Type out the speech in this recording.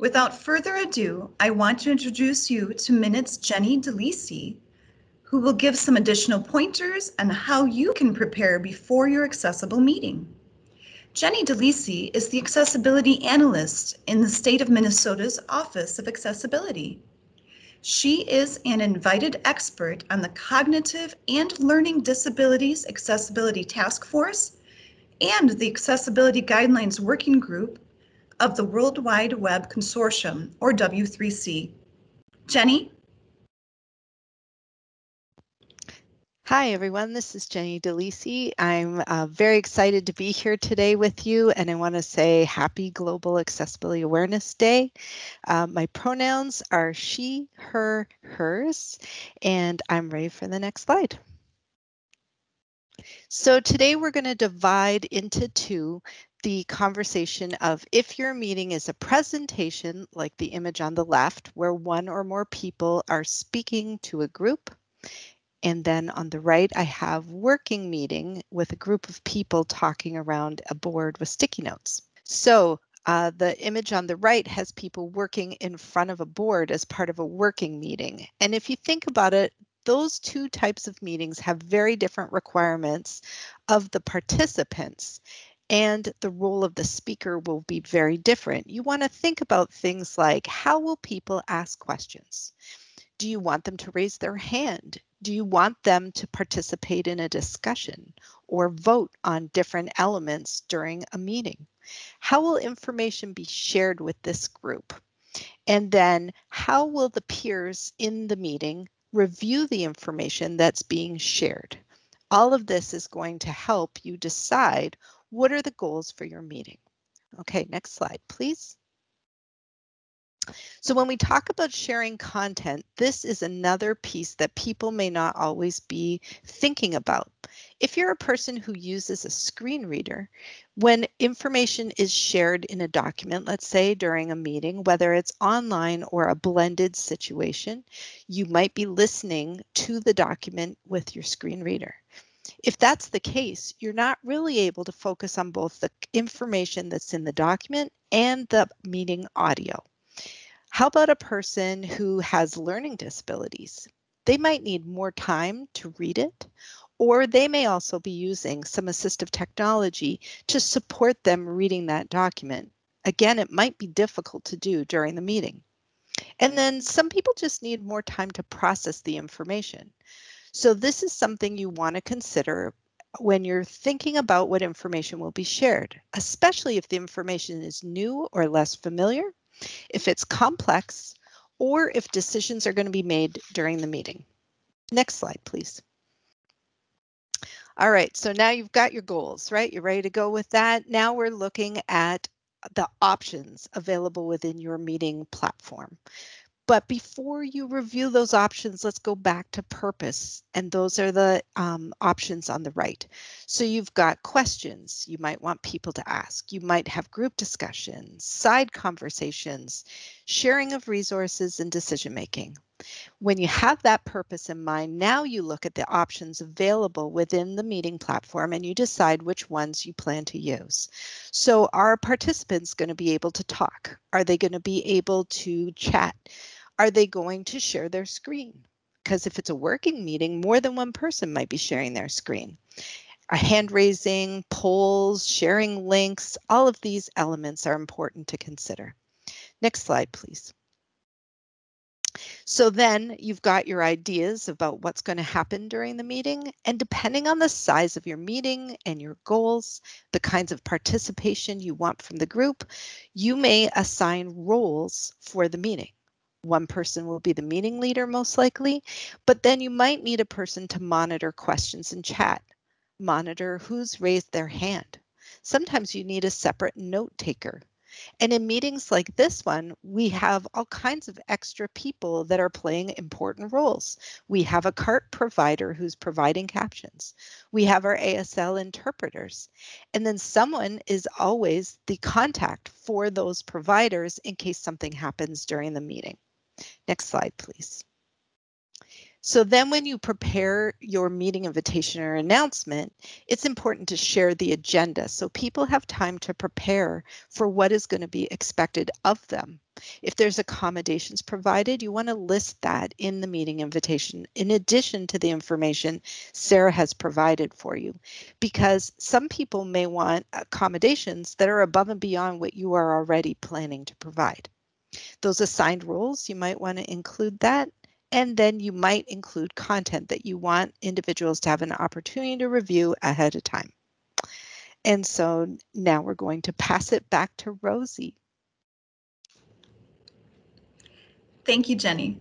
Without further ado, I want to introduce you to Minute's Jennie Delisi, who will give some additional pointers on how you can prepare before your Accessible meeting. Jennie Delisi is the Accessibility Analyst in the state of Minnesota's Office of Accessibility. She is an invited expert on the Cognitive and Learning Disabilities Accessibility Task Force and the Accessibility Guidelines Working Group of the World Wide Web Consortium, or W3C. Jennie? Hi, everyone. This is Jennie Delisi. I'm very excited to be here today with you, and I want to say Happy Global Accessibility Awareness Day. My pronouns are she, her, hers, and I'm ready for the next slide. So today we're going to divide into two the conversation of if your meeting is a presentation, like the image on the left, where one or more people are speaking to a group. And then on the right, I have working meeting with a group of people talking around a board with sticky notes. So the image on the right has people working in front of a board as part of a working meeting. And if you think about it, those two types of meetings have very different requirements of the participants, and the role of the speaker will be very different. You want to think about things like, how will people ask questions? Do you want them to raise their hand? Do you want them to participate in a discussion or vote on different elements during a meeting? How will information be shared with this group? And then how will the peers in the meeting review the information that's being shared? All of this is going to help you decide what are the goals for your meeting. Okay, next slide, please. So when we talk about sharing content, this is another piece that people may not always be thinking about. If you're a person who uses a screen reader, when information is shared in a document, let's say during a meeting, whether it's online or a blended situation, you might be listening to the document with your screen reader. If that's the case, you're not really able to focus on both the information that's in the document and the meeting audio. How about a person who has learning disabilities? They might need more time to read it, or they may also be using some assistive technology to support them reading that document. Again, it might be difficult to do during the meeting. And then some people just need more time to process the information. So this is something you want to consider when you're thinking about what information will be shared, especially if the information is new or less familiar, if it's complex, or if decisions are going to be made during the meeting. Next slide, please. All right, so now you've got your goals, right? You're ready to go with that. Now we're looking at the options available within your meeting platform. But before you review those options, let's go back to purpose. And those are the options on the right. So you've got questions you might want people to ask. You might have group discussions, side conversations, sharing of resources, and decision making. When you have that purpose in mind, now you look at the options available within the meeting platform and you decide which ones you plan to use. So are participants going to be able to talk? Are they going to be able to chat? Are they going to share their screen? Because if it's a working meeting, more than one person might be sharing their screen. Hand raising, polls, sharing links, all of these elements are important to consider. Next slide, please. So then you've got your ideas about what's going to happen during the meeting, and depending on the size of your meeting and your goals, the kinds of participation you want from the group, you may assign roles for the meeting. One person will be the meeting leader most likely, but then you might need a person to monitor questions in chat, monitor who's raised their hand. Sometimes you need a separate note taker. And in meetings like this one, we have all kinds of extra people that are playing important roles. We have a CART provider who's providing captions. We have our ASL interpreters. And then someone is always the contact for those providers in case something happens during the meeting. Next slide, please. So then when you prepare your meeting invitation or announcement, it's important to share the agenda so people have time to prepare for what is going to be expected of them. If there's accommodations provided, you want to list that in the meeting invitation in addition to the information Sarah has provided for you, because some people may want accommodations that are above and beyond what you are already planning to provide. Those assigned roles, you might want to include that. And then you might include content that you want individuals to have an opportunity to review ahead of time. And so now we're going to pass it back to Rosie. Thank you, Jenny.